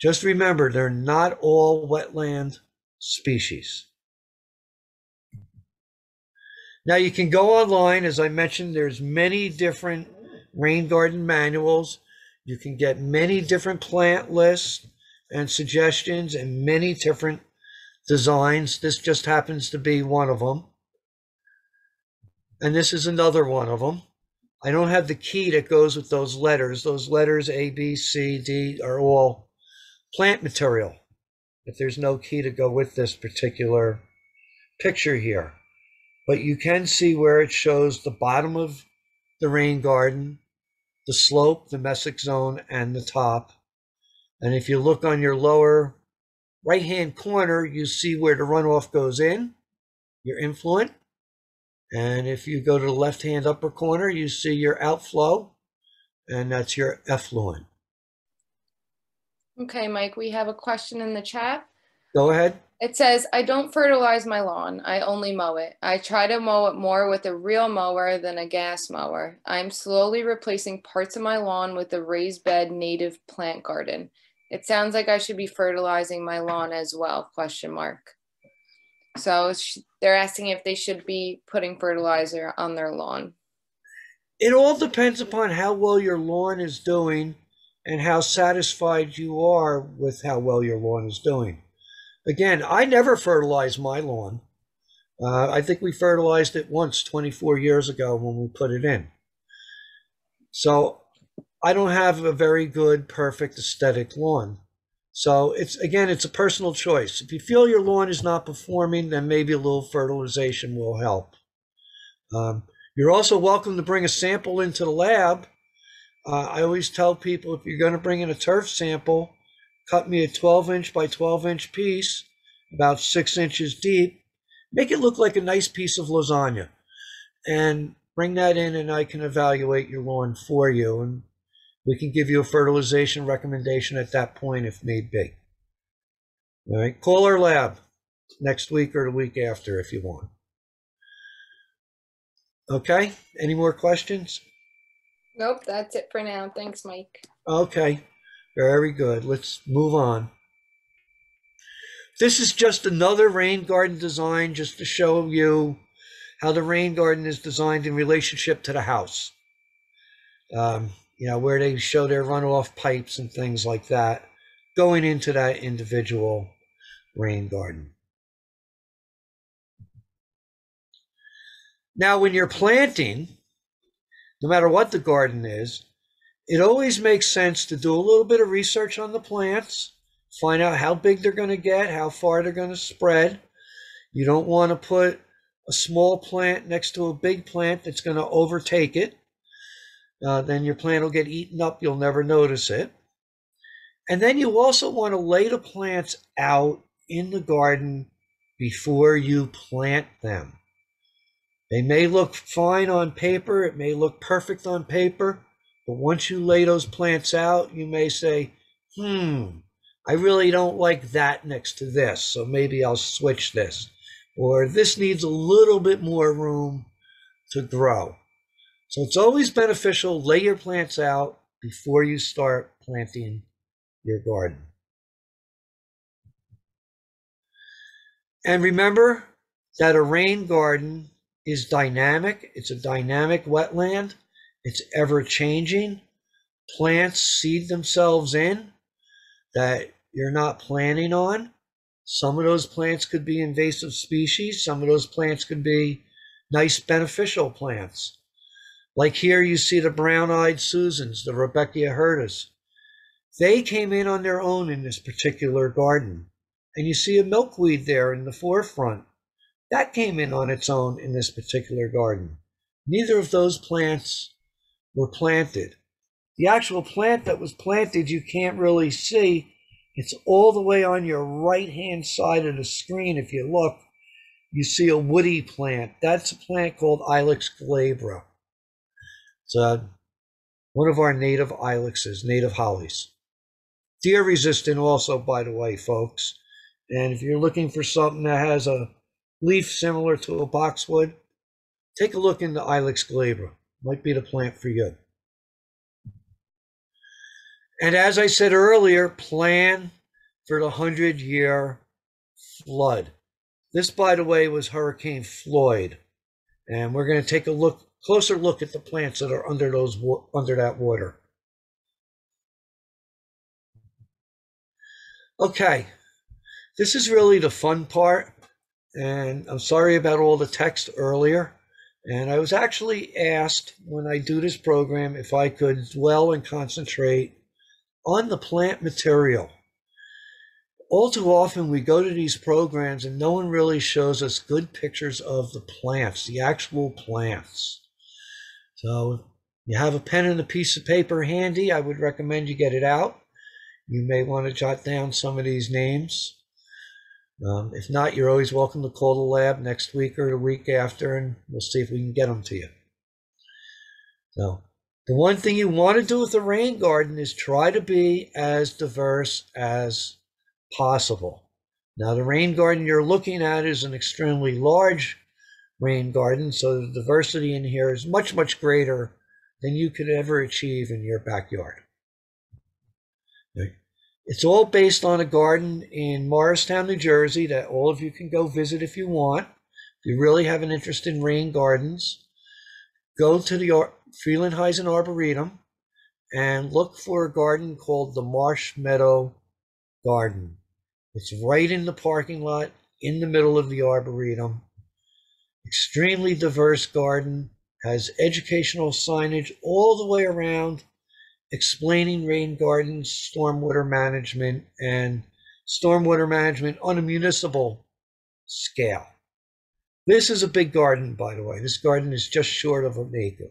Just remember, they're not all wetland species. Now you can go online, as I mentioned, there's many different rain garden manuals. You can get many different plant lists and suggestions and many different designs. This just happens to be one of them. And this is another one of them. I don't have the key that goes with those letters. Those letters A, B, C, D are all plant material. But there's no key to go with this particular picture here. But you can see where it shows the bottom of the rain garden, the slope, the Messick zone, and the top. And if you look on your lower right-hand corner, you see where the runoff goes in, your influent. And if you go to the left-hand upper corner, you see your outflow, and that's your effluent. Okay, Mike, we have a question in the chat. Go ahead. It says, I don't fertilize my lawn. I only mow it. I try to mow it more with a real mower than a gas mower. I'm slowly replacing parts of my lawn with a raised bed native plant garden. It sounds like I should be fertilizing my lawn as well, question mark. So they're asking if they should be putting fertilizer on their lawn. It all depends upon how well your lawn is doing and how satisfied you are with how well your lawn is doing. Again, I never fertilize my lawn. I think we fertilized it once 24 years ago when we put it in. So I don't have a very good, perfect aesthetic lawn. So it's a personal choice. If you feel your lawn is not performing, then maybe a little fertilization will help. You're also welcome to bring a sample into the lab. I always tell people, if you're going to bring in a turf sample, cut me a 12-inch by 12-inch piece, about 6 inches deep. Make it look like a nice piece of lasagna. And bring that in and I can evaluate your lawn for you. And we can give you a fertilization recommendation at that point if need be. All right, call our lab next week or the week after if you want. Okay, any more questions? Nope, that's it for now. Thanks, Mike. Okay, very good. Let's move on. This is just another rain garden design just to show you how the rain garden is designed in relationship to the house. Where they show their runoff pipes and things like that going into that individual rain garden. Now, when you're planting, no matter what the garden is, it always makes sense to do a little bit of research on the plants, find out how big they're going to get, how far they're going to spread. You don't want to put a small plant next to a big plant that's going to overtake it. Then your plant will get eaten up. You'll never notice it. And then you also want to lay the plants out in the garden before you plant them. They may look fine on paper. It may look perfect on paper. But once you lay those plants out, you may say, I really don't like that next to this, so maybe I'll switch this. Or this needs a little bit more room to grow. So it's always beneficial, lay your plants out before you start planting your garden. And remember that a rain garden is dynamic. It's a dynamic wetland. It's ever changing. Plants seed themselves in that you're not planning on. Some of those plants could be invasive species. Some of those plants could be nice beneficial plants. Like here you see the brown-eyed Susans, the Rudbeckia hirtus. They came in on their own in this particular garden. And you see a milkweed there in the forefront. That came in on its own in this particular garden. Neither of those plants were planted. The actual plant that was planted you can't really see. It's all the way on your right-hand side of the screen. If you look, you see a woody plant. That's a plant called Ilex glabra. It's one of our native ilexes, native hollies. Deer resistant also, by the way, folks. And if you're looking for something that has a leaf similar to a boxwood, take a look into Ilex glabra. Might be the plant for you. And as I said earlier, plan for the 100-year flood. This, by the way, was Hurricane Floyd. And we're going to take a closer look at the plants that are under that water. Okay, this is really the fun part. And I'm sorry about all the text earlier. And I was actually asked when I do this program if I could dwell and concentrate on the plant material. All too often we go to these programs and no one really shows us good pictures of the plants, the actual plants. So if you have a pen and a piece of paper handy, I would recommend you get it out. You may want to jot down some of these names. If not, you're always welcome to call the lab next week or the week after, and we'll see if we can get them to you. So the one thing you want to do with the rain garden is try to be as diverse as possible. Now, the rain garden you're looking at is an extremely large rain garden, so the diversity in here is much, much greater than you could ever achieve in your backyard. It's all based on a garden in Morristown, New Jersey that all of you can go visit if you want. If you really have an interest in rain gardens, go to the Frelinghuysen Arboretum and look for a garden called the Marsh Meadow Garden. It's right in the parking lot in the middle of the Arboretum. Extremely diverse garden, has educational signage all the way around explaining rain gardens, stormwater management, and stormwater management on a municipal scale. This is a big garden, by the way. This garden is just short of an acre.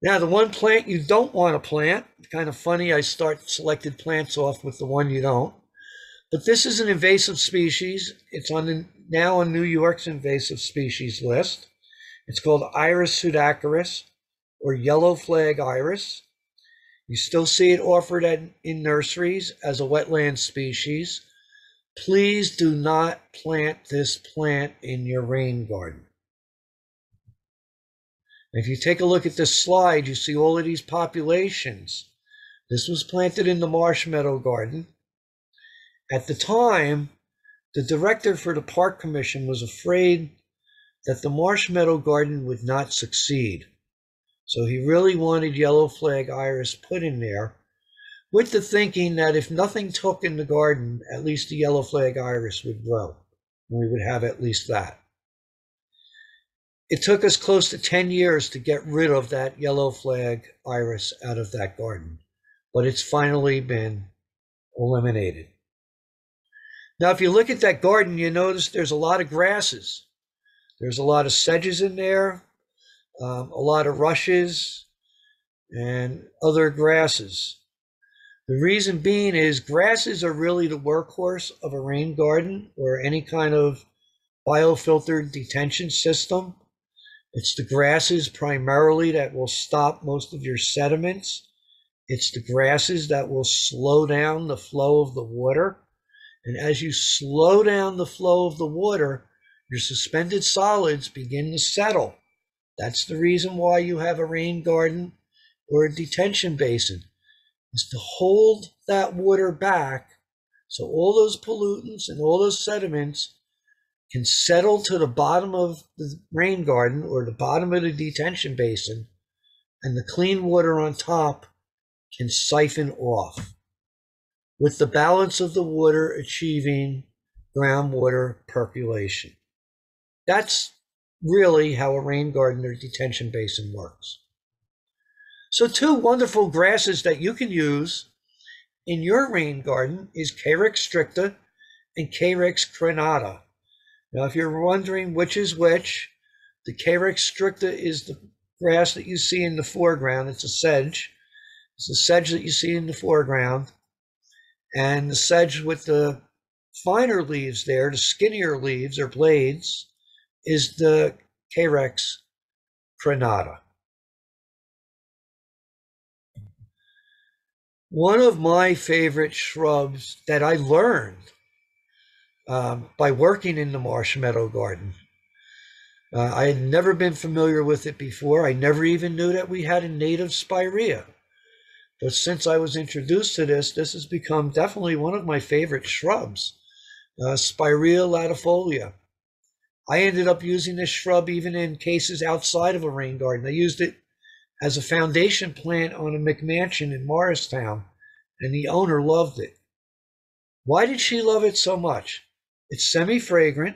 Now, the one plant you don't want to plant, kind of funny, I start selected plants off with the one you don't, but this is an invasive species. It's now on New York's invasive species list. It's called Iris Pseudacirus, or yellow flag iris. You still see it offered in nurseries as a wetland species. Please do not plant this plant in your rain garden. If you take a look at this slide, you see all of these populations. This was planted in the Marsh Meadow Garden. At the time, the director for the Park Commission was afraid that the Marsh Meadow Garden would not succeed. So he really wanted yellow flag iris put in there, with the thinking that if nothing took in the garden, at least the yellow flag iris would grow, and we would have at least that. It took us close to 10 years to get rid of that yellow flag iris out of that garden, but it's finally been eliminated. Now, if you look at that garden, you notice there's a lot of grasses. There's a lot of sedges in there, a lot of rushes, and other grasses. The reason being is grasses are really the workhorse of a rain garden or any kind of biofiltered detention system. It's the grasses primarily that will stop most of your sediments. It's the grasses that will slow down the flow of the water. And as you slow down the flow of the water, your suspended solids begin to settle. That's the reason why you have a rain garden or a detention basin, is to hold that water back so all those pollutants and all those sediments can settle to the bottom of the rain garden or the bottom of the detention basin, and the clean water on top can siphon off, with the balance of the water achieving groundwater percolation. That's really how a rain garden or detention basin works. So two wonderful grasses that you can use in your rain garden is Carex stricta and Carex crenata. Now, if you're wondering which is which, the Carex stricta is the grass that you see in the foreground. It's a sedge. It's the sedge that you see in the foreground. And the sedge with the finer leaves there, the skinnier leaves or blades, is the Carex crenata. One of my favorite shrubs that I learned by working in the Marsh Meadow Garden. I had never been familiar with it before. I never even knew that we had a native Spyria. But since I was introduced to this has become definitely one of my favorite shrubs, Spyria Latifolia. I ended up using this shrub even in cases outside of a rain garden. I used it as a foundation plant on a McMansion in Morristown, and the owner loved it. Why did she love it so much? It's semi-fragrant,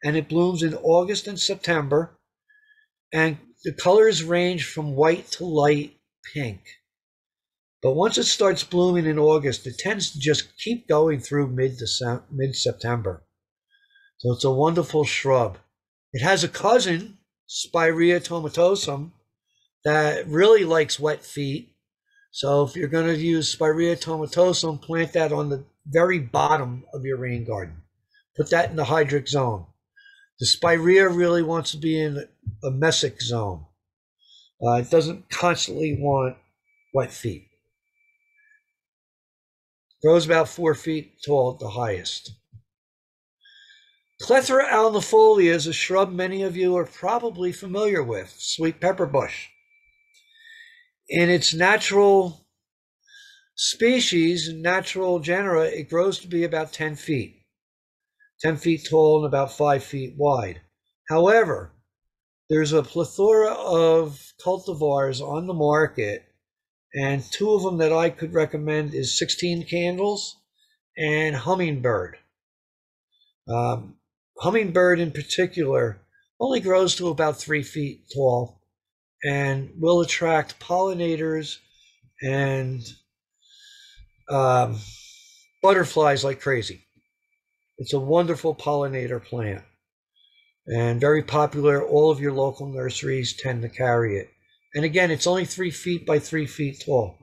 and it blooms in August and September, and the colors range from white to light pink. But once it starts blooming in August, it tends to just keep going through mid-September. So it's a wonderful shrub. It has a cousin, Spyria tomatosum, that really likes wet feet. So if you're going to use Spyria tomatosum, plant that on the very bottom of your rain garden. Put that in the hydric zone. The Spyria really wants to be in a Messick zone. It doesn't constantly want wet feet. Grows about 4 feet tall at the highest. Clethra alnifolia is a shrub many of you are probably familiar with, sweet pepper bush. In its natural species, natural genera, it grows to be about 10 feet. 10 feet tall and about 5 feet wide. However, there's a plethora of cultivars on the market, and two of them that I could recommend is 16 Candles and Hummingbird. Hummingbird in particular only grows to about 3 feet tall and will attract pollinators and butterflies like crazy. It's a wonderful pollinator plant and very popular. All of your local nurseries tend to carry it. And again, it's only 3 feet by 3 feet tall.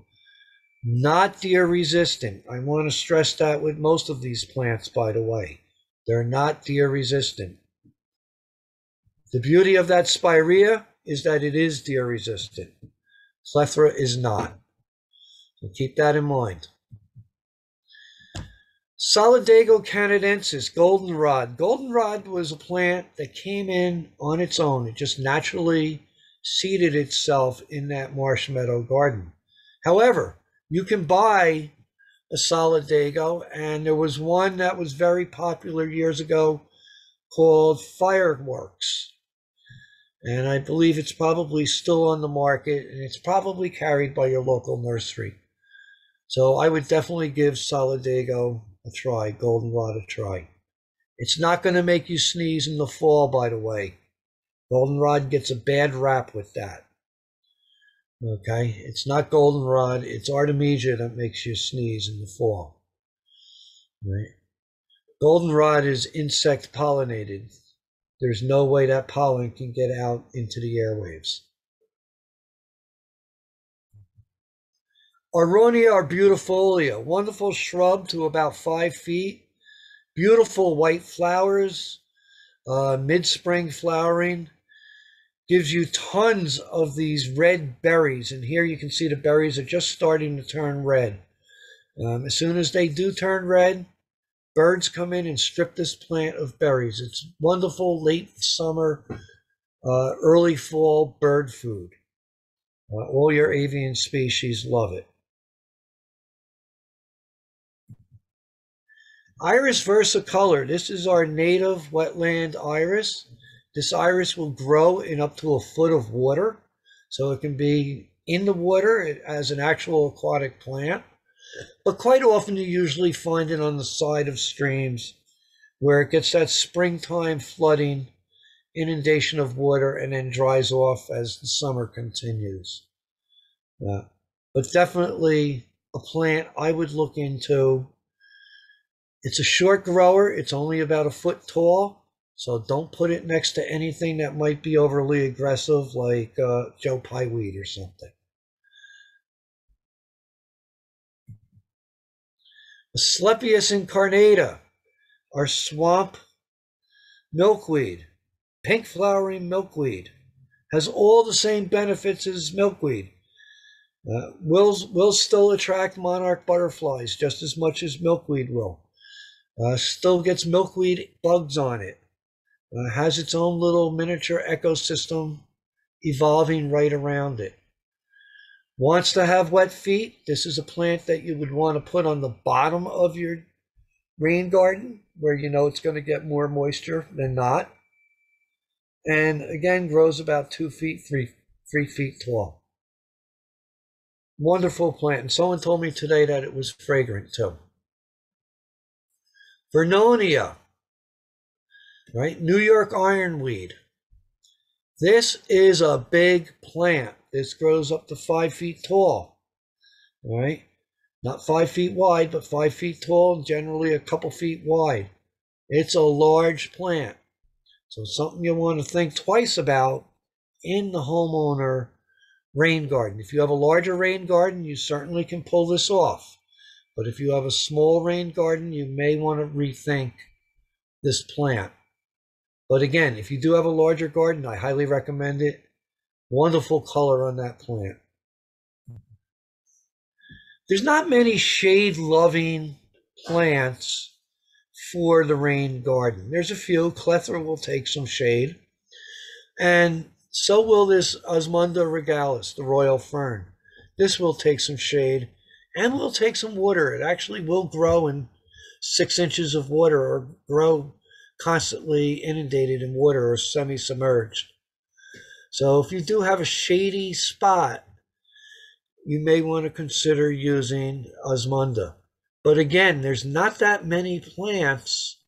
Not deer resistant. I want to stress that with most of these plants, by the way. They're not deer resistant. The beauty of that Spyria is that it is deer resistant. Plethora is not. So keep that in mind. Solidago canadensis, goldenrod. Goldenrod was a plant that came in on its own. It just naturally seeded itself in that marsh meadow garden. However, you can buy a solidago, and there was one that was very popular years ago called Fireworks. And I believe it's probably still on the market, and it's probably carried by your local nursery. So I would definitely give solidago a try, goldenrod a try. It's not going to make you sneeze in the fall, by the way. Goldenrod gets a bad rap with that. Okay, it's not goldenrod, it's artemisia that makes you sneeze in the fall. Right? Goldenrod is insect pollinated. There's no way that pollen can get out into the airwaves. Aronia arbutifolia, wonderful shrub to about 5 feet. Beautiful white flowers, mid-spring flowering. Gives you tons of these red berries. And here you can see the berries are just starting to turn red. As soon as they do turn red, birds come in and strip this plant of berries. It's wonderful late summer, early fall bird food. All your avian species love it. Iris Versacolor. This is our native wetland iris. This iris will grow in up to 1 foot of water. So it can be in the water as an actual aquatic plant. But quite often you usually find it on the side of streams where it gets that springtime flooding, inundation of water, and then dries off as the summer continues. But definitely a plant I would look into. It's a short grower. It's only about 1 foot tall. So don't put it next to anything that might be overly aggressive like Joe Pye weed or something. Asclepias incarnata, our swamp milkweed, pink flowering milkweed, has all the same benefits as milkweed. Will still attract monarch butterflies just as much as milkweed will. Still gets milkweed bugs on it. Has its own little miniature ecosystem evolving right around it. Wants to have wet feet. This is a plant that you would want to put on the bottom of your rain garden where you know it's going to get more moisture than not. And again, grows about 2 feet, 3 feet tall. Wonderful plant. And someone told me today that it was fragrant too. Vernonia, right? New York ironweed. This is a big plant. This grows up to 5 feet tall, all right? Not 5 feet wide, but 5 feet tall, and generally a couple feet wide. It's a large plant. So something you want to think twice about in the homeowner rain garden. If you have a larger rain garden, you certainly can pull this off. But if you have a small rain garden, you may want to rethink this plant. But again, if you do have a larger garden, I highly recommend it. Wonderful color on that plant. There's not many shade-loving plants for the rain garden. There's a few. Clethra will take some shade. And so will this Osmunda regalis, the royal fern. This will take some shade and will take some water. It actually will grow in 6 inches of water or grow constantly inundated in water or semi-submerged. So if you do have a shady spot, you may want to consider using Osmunda. But again, there's not that many plants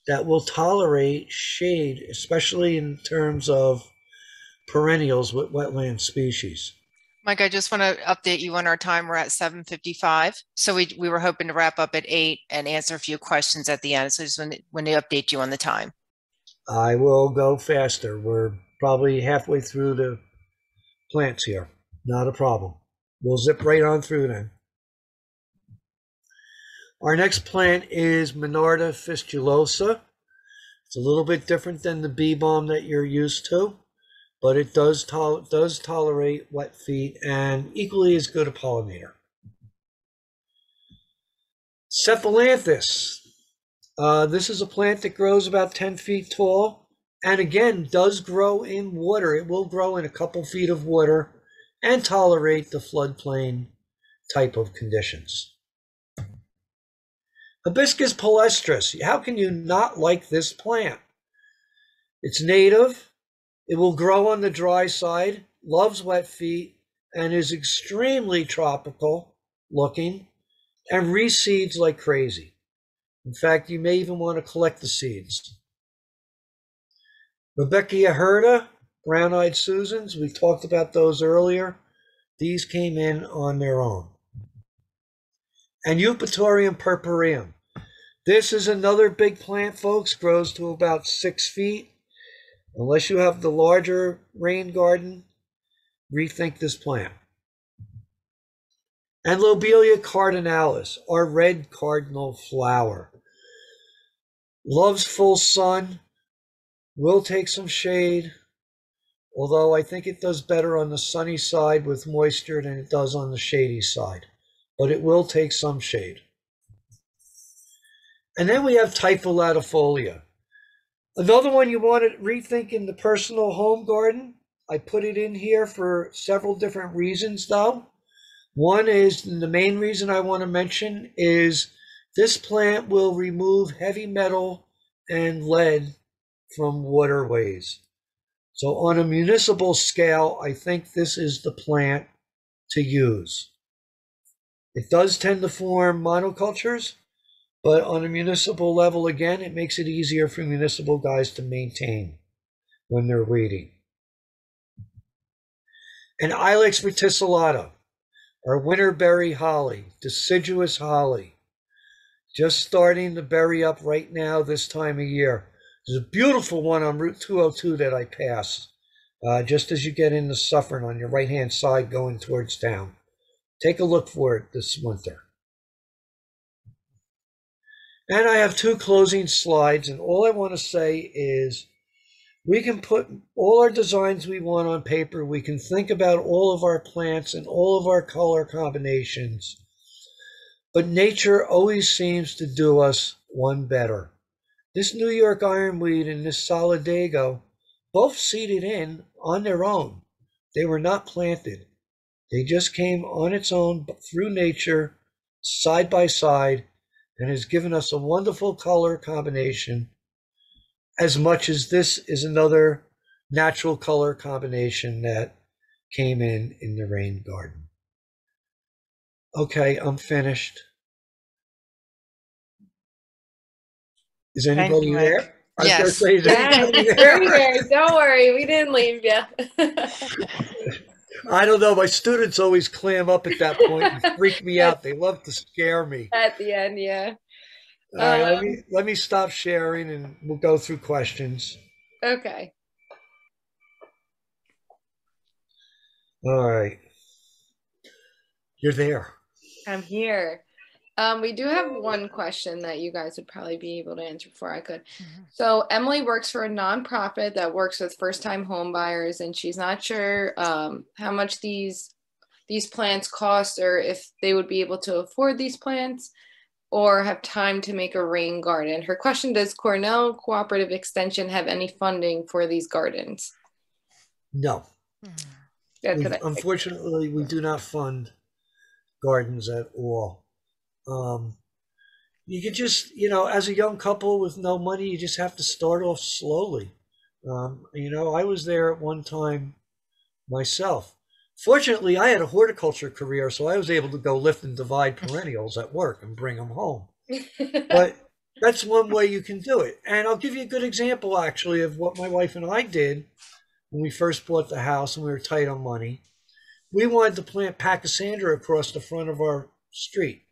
that will tolerate shade, especially in terms of perennials with wetland species. Mike, I just want to update you on our time. We're at 7:55. So we were hoping to wrap up at 8 and answer a few questions at the end. So I just want to update you on the time. I will go faster. We're probably halfway through the plants here. Not a problem. We'll zip right on through then. Our next plant is Minorita Fistulosa. It's a little bit different than the bee balm that you're used to, but it does tolerate wet feet and equally as good a pollinator. Cephalanthus. This is a plant that grows about 10 feet tall and again does grow in water. It will grow in a couple feet of water and tolerate the floodplain type of conditions. Hibiscus Polestress. How can you not like this plant? It's native. It will grow on the dry side, loves wet feet, and is extremely tropical looking and reseeds like crazy. In fact, you may even want to collect the seeds. Lobelia Cardinalis, brown-eyed Susans. We talked about those earlier. These came in on their own. And Eupatorium purpureum. This is another big plant, folks, grows to about 6 feet. Unless you have the larger rain garden, rethink this plant. And Lobelia Cardinalis, our red cardinal flower. Loves full sun, will take some shade, although I think it does better on the sunny side with moisture than it does on the shady side. But it will take some shade. And then we have Typolatifolia. Another one you want to rethink in the personal home garden. I put it in here for several different reasons, though. One is, and the main reason I want to mention is this plant will remove heavy metal and lead from waterways. So on a municipal scale, I think this is the plant to use. It does tend to form monocultures, but on a municipal level, again, it makes it easier for municipal guys to maintain when they're weeding. And Ilex verticillata, our winterberry holly, deciduous holly, just starting to berry up right now this time of year. There's a beautiful one on Route 202 that I passed, just as you get into Suffern on your right-hand side going towards town. Take a look for it this winter. And I have 2 closing slides, and all I want to say is we can put all our designs we want on paper. We can think about all of our plants and all of our color combinations. But nature always seems to do us one better. This New York ironweed and this solidago both seeded in on their own. They were not planted. They just came on its own through nature, side by side, and has given us a wonderful color combination, as much as this is another natural color combination that came in the rain garden. Okay, I'm finished. Is anybody there? Yes. Is anybody there? Don't worry, we didn't leave you. I don't know. My students always clam up at that point and freak me out. They love to scare me. At the end, yeah. All right, let me stop sharing and we'll go through questions. Okay. All right. You're there. I'm here. We do have one question that you guys would probably be able to answer before I could. So Emily works for a nonprofit that works with first-time home buyers, and she's not sure how much these plants cost, or if they would be able to afford these plants or have time to make a rain garden. Her question: does Cornell Cooperative Extension have any funding for these gardens? No. That's what I think. Unfortunately, we do not fund gardens at all. You can just, as a young couple with no money, you just have to start off slowly. I was there at one time myself. Fortunately, I had a horticulture career, so I was able to go lift and divide perennials at work and bring them home. But that's one way you can do it. And I'll give you a good example, actually, of what my wife and I did when we first bought the house and we were tight on money. We wanted to plant Pachysandra across the front of our street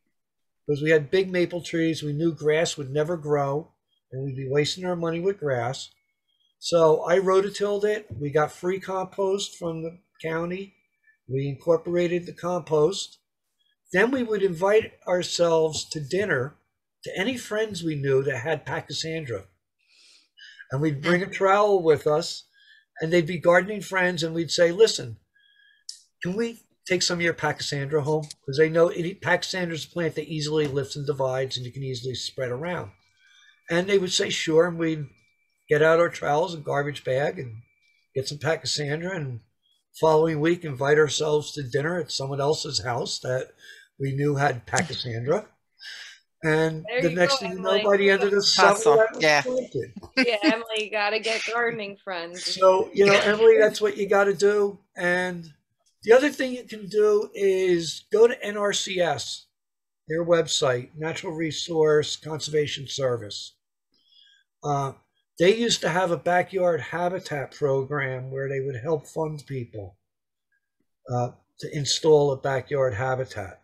because we had big maple trees. We knew grass would never grow and we'd be wasting our money with grass. So I rototilled it. We got free compost from the county. We incorporated the compost. Then we would invite ourselves to dinner to any friends we knew that had Pachysandra. And we'd bring a trowel with us and they'd be gardening friends and we'd say, listen, can we take some of your Pachysandra home? Because they know Pachysandra is a plant that easily lifts and divides and you can easily spread around. And they would say, sure. And we'd get out our trowels and garbage bag and get some Pachysandra, and following week invite ourselves to dinner at someone else's house that we knew had Pachysandra. And the next thing you know, by the end of the summer, yeah, Emily, you gotta get gardening friends. So, Emily, that's what you got to do. And the other thing you can do is go to NRCS, their website, Natural Resource Conservation Service. They used to have a backyard habitat program where they would help fund people to install a backyard habitat.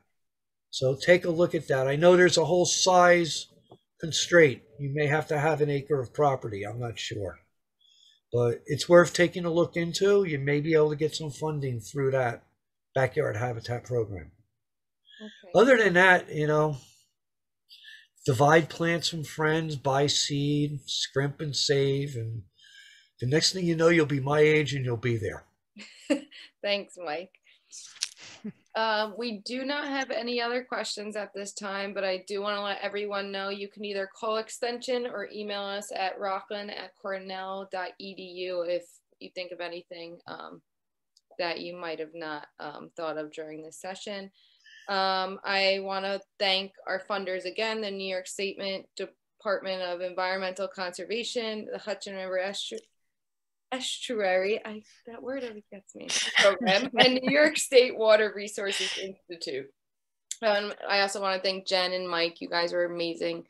So take a look at that. I know there's a whole size constraint. You may have to have an acre of property. I'm not sure. But it's worth taking a look into. You may be able to get some funding through that backyard habitat program. Okay. Other than that, divide plants from friends, buy seed, scrimp and save. And the next thing you know, you'll be my age and you'll be there. Thanks, Mike. We do not have any other questions at this time, but I do want to let everyone know you can either call extension or email us at rockland@cornell.edu if you think of anything that you might have not thought of during this session. I want to thank our funders again, the New York State Department of Environmental Conservation, the Hudson River Estuary, that word always gets me, program, and New York State Water Resources Institute. I also want to thank Jen and Mike. You guys were amazing.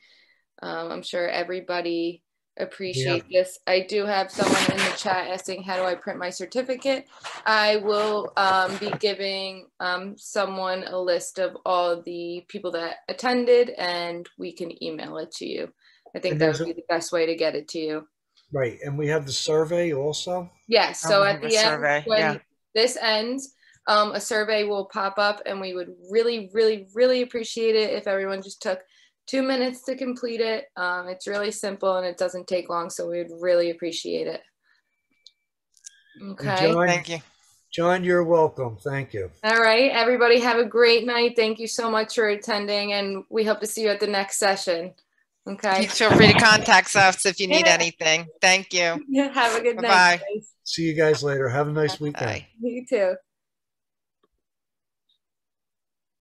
I'm sure everybody appreciates this. I do have someone in the chat asking, how do I print my certificate? I will be giving someone a list of all the people that attended, and we can email it to you. I think that would be the best way to get it to you. Right, and we have the survey also? Yes, so at the end, when this ends, a survey will pop up, and we would really, really, really appreciate it if everyone just took 2 minutes to complete it. It's really simple, and it doesn't take long, so we would really appreciate it. Okay. John, thank you. John, you're welcome. Thank you. All right, everybody have a great night. Thank you so much for attending, and we hope to see you at the next session. Okay. Feel free to contact us if you need anything. Thank you. Have a good night. Bye. See you guys later. Have a nice weekend. Bye. You too.